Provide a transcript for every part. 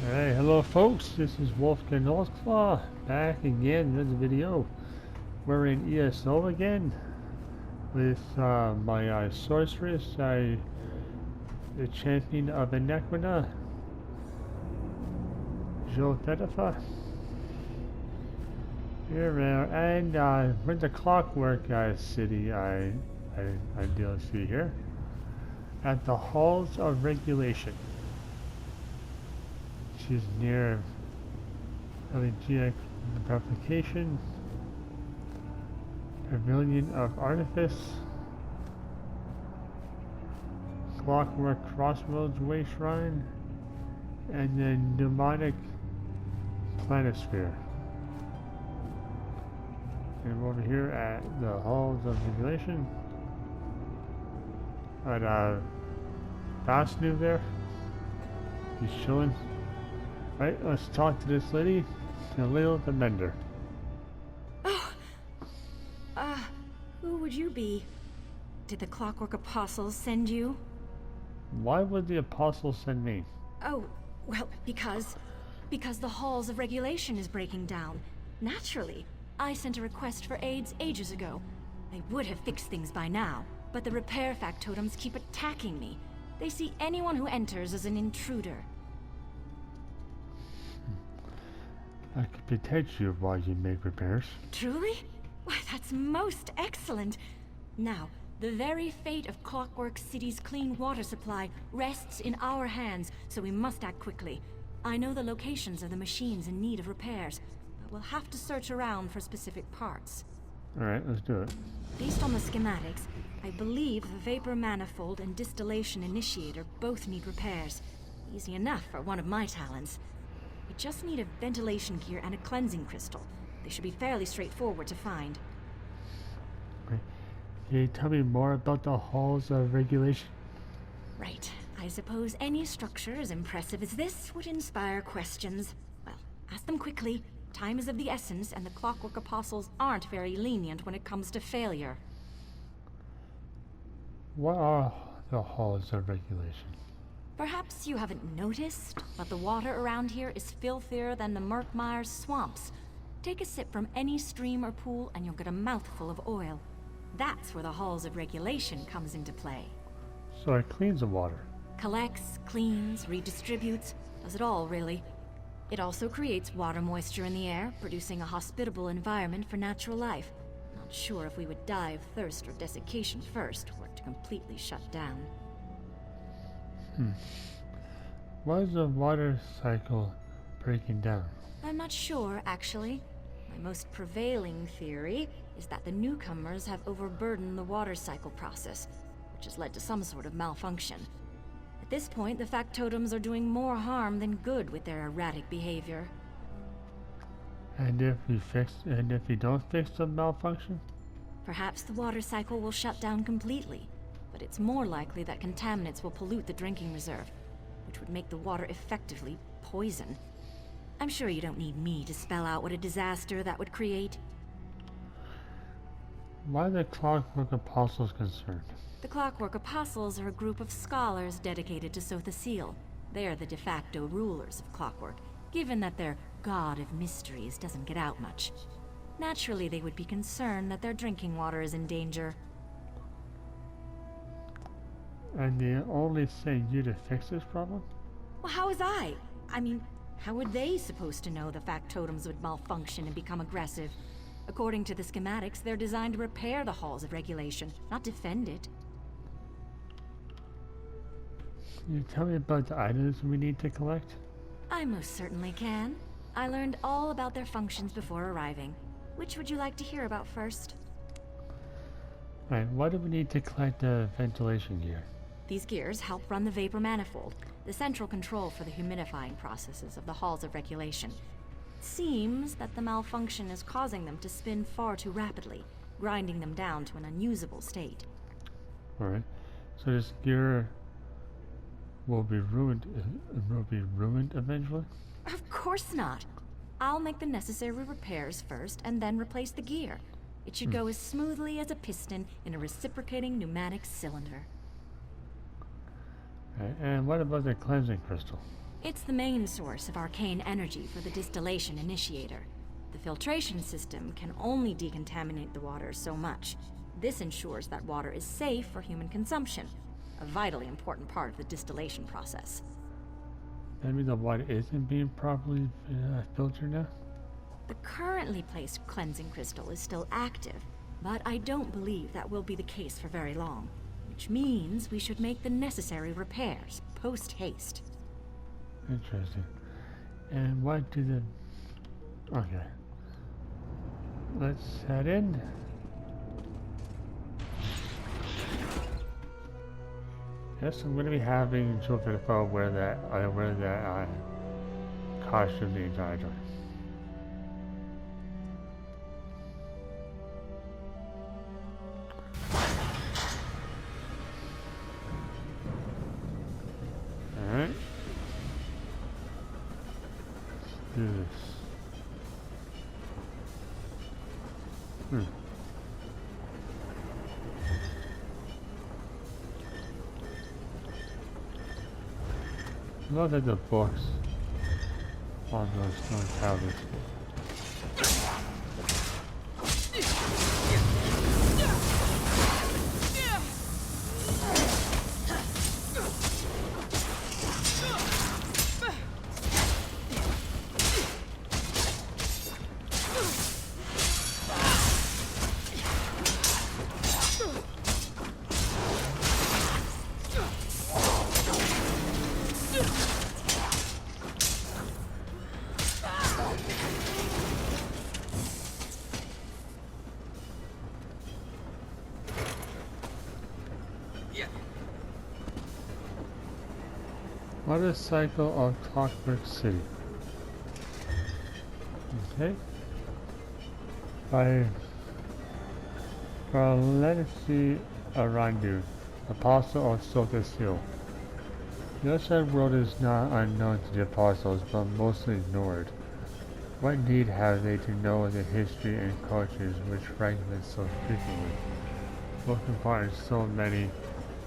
Alright, hello folks, this is Wolfgang Claw back again in another video. We're in ESO again with my sorceress, the champion of Iniquina, Jo'Fedefa. Here we are, and we're in the Clockwork City I DLC here at the Halls of Regulation. She's near elegiac replication, pavilion of artifice, clockwork crossroads way shrine, and then pneumatic planisphere. And we're over here at the halls of regulation. Got Basnu there. He's chilling. Right, let's talk to this lady, Lil the Mender. Oh, who would you be? Did the Clockwork Apostles send you? Why would the Apostles send me? Oh, well, because the Halls of Regulation is breaking down. Naturally, I sent a request for aids ages ago. I would have fixed things by now, but the repair factotums keep attacking me. They see anyone who enters as an intruder. I could protect you while you make repairs. Truly? Why, that's most excellent. Now, the very fate of Clockwork City's clean water supply rests in our hands, so we must act quickly. I know the locations of the machines in need of repairs, but we'll have to search around for specific parts. Alright, let's do it. Based on the schematics, I believe the vapor manifold and distillation initiator both need repairs. Easy enough for one of my talents. We just need a ventilation gear and a cleansing crystal. They should be fairly straightforward to find. Okay. Can you tell me more about the halls of regulation? Right. I suppose any structure as impressive as this would inspire questions. Well, ask them quickly. Time is of the essence, and the Clockwork Apostles aren't very lenient when it comes to failure. What are the halls of regulation? Perhaps you haven't noticed, but the water around here is filthier than the Murkmire's swamps. Take a sip from any stream or pool and you'll get a mouthful of oil. That's where the Halls of Regulation comes into play. So it cleans the water. Collects, cleans, redistributes, does it all really. It also creates water moisture in the air, producing a hospitable environment for natural life. Not sure if we would die of thirst or desiccation first, were it to completely shut down. Why is the water cycle breaking down? I'm not sure, actually. My most prevailing theory is that the newcomers have overburdened the water cycle process, which has led to some sort of malfunction. At this point, the factotums are doing more harm than good with their erratic behavior. And if we don't fix the malfunction? Perhaps the water cycle will shut down completely, but it's more likely that contaminants will pollute the drinking reserve, which would make the water effectively poison. I'm sure you don't need me to spell out what a disaster that would create. Why are the Clockwork Apostles concerned? The Clockwork Apostles are a group of scholars dedicated to Sothaseel. They're the de facto rulers of Clockwork, given that their god of mysteries doesn't get out much. Naturally, they would be concerned that their drinking water is in danger. And they only send you to fix this problem? Well, how was I? I mean, how were they supposed to know the factotums would malfunction and become aggressive? According to the schematics, they're designed to repair the Halls of Regulation, not defend it. Can you tell me about the items we need to collect? I most certainly can. I learned all about their functions before arriving. Which would you like to hear about first? Right, why do we need to collect the ventilation gear? These gears help run the vapor manifold, the central control for the humidifying processes of the Halls of Regulation. It seems that the malfunction is causing them to spin far too rapidly, grinding them down to an unusable state. Alright, so this gear will be ruined eventually? Of course not. I'll make the necessary repairs first and then replace the gear. It should go as smoothly as a piston in a reciprocating pneumatic cylinder. And what about the cleansing crystal? It's the main source of arcane energy for the distillation initiator. The filtration system can only decontaminate the water so much. This ensures that water is safe for human consumption, a vitally important part of the distillation process. That means the water isn't being properly filtered now? The currently placed cleansing crystal is still active, but I don't believe that will be the case for very long, which means we should make the necessary repairs post-haste. Interesting. And what do the... Okay. Let's head in. Yes, I'm going to be having Jo'Fedefa wear that costume the entire time. Alright. Let's do this. Look at the books on those stone tablets. Water cycle of Clockwork City. Okay. By Valenci Arandu, Apostle of Sothis Hill. The outside world is not unknown to the apostles, but mostly ignored. What need have they to know the history and cultures which fragment so frequently, broken apart in so many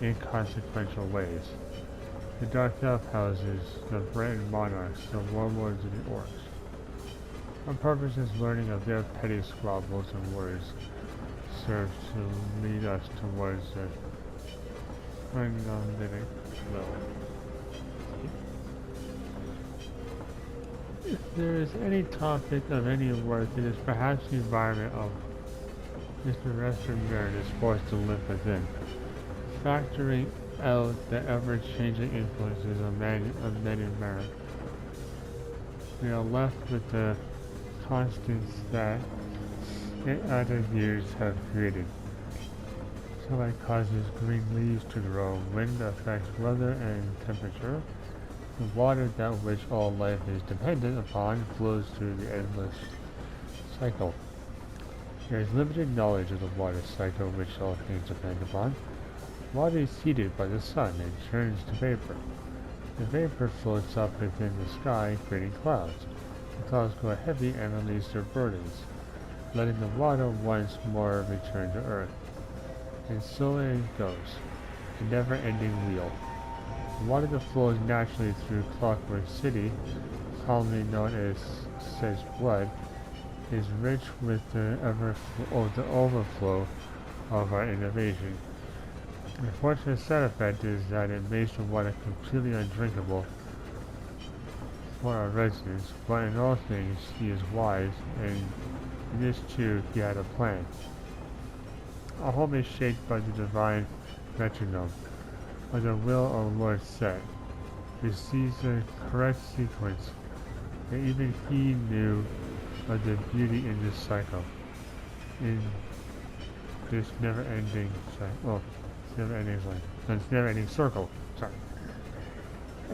inconsequential ways? The Dark Elf houses, the Breton monarchs, the warlords of the orcs. Our purpose is learning of their petty squabbles and words serves to lead us towards the unlimited will. If there is any topic of any worth, it is perhaps the environment of Mr. Westermeer is forced to live within, factoring out the ever-changing influences of men in merit. We are left with the constants that other years have created. Sunlight causes green leaves to grow, wind affects weather and temperature, the water that which all life is dependent upon flows through the endless cycle. There is limited knowledge of the water cycle which all things depend upon. Water is heated by the sun and turns to vapor. The vapor floats up within the sky, creating clouds. The clouds grow heavy and release their burdens, letting the water once more return to earth. And so it goes, a never-ending wheel. The water that flows naturally through Clockwork City, commonly known as Sedge Blood, is rich with the overflow of our innovation. The unfortunate side effect is that it makes the water completely undrinkable for our residents, but in all things he is wise, and in this too he had a plan. Our home is shaped by the divine metronome, by the will of Lord Set. He sees the correct sequence, and even he knew of the beauty in this cycle, in this never-ending cycle. Never-ending circle. Sorry.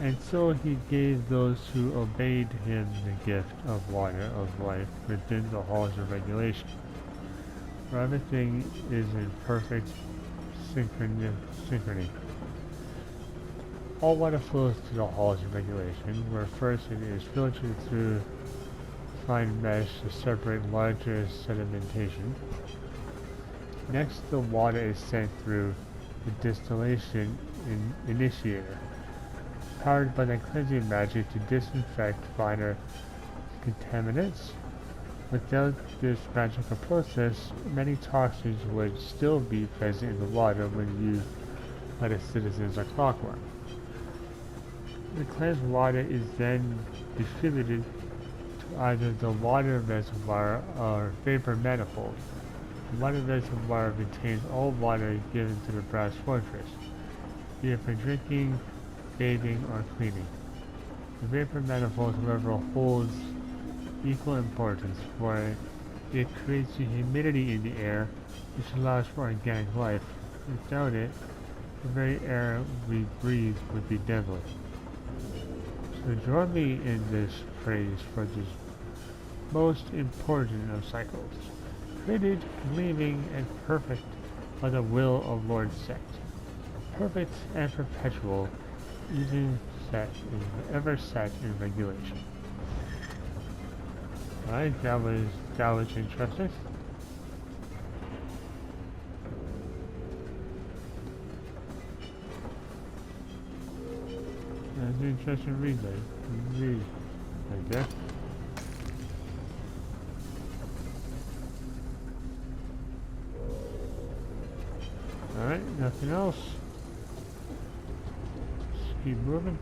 And so he gave those who obeyed him the gift of water of life within the halls of regulation, where everything is in perfect synchrony. All water flows through the halls of regulation, where first it is filtered through fine mesh to separate larger sedimentation. Next, the water is sent through the distillation initiator, powered by the cleansing magic to disinfect minor contaminants. Without this magical process, many toxins would still be present in the water when used by the citizens of Clockwork. The cleansed water is then distributed to either the water reservoir or vapor manifold. The water reservoir contains all water given to the brass fortress, be it for drinking, bathing, or cleaning. The vapor manifold, however, holds equal importance, for it creates the humidity in the air, which allows for organic life. Without it, the very air we breathe would be deadly. So join me in this praise for this most important of cycles, created, believing, and perfect by the will of Lord Set. Perfect and perpetual, even ever set in regulation. Alright, that was interesting. That's an interesting read, I guess. Alright, nothing else. Just keep moving.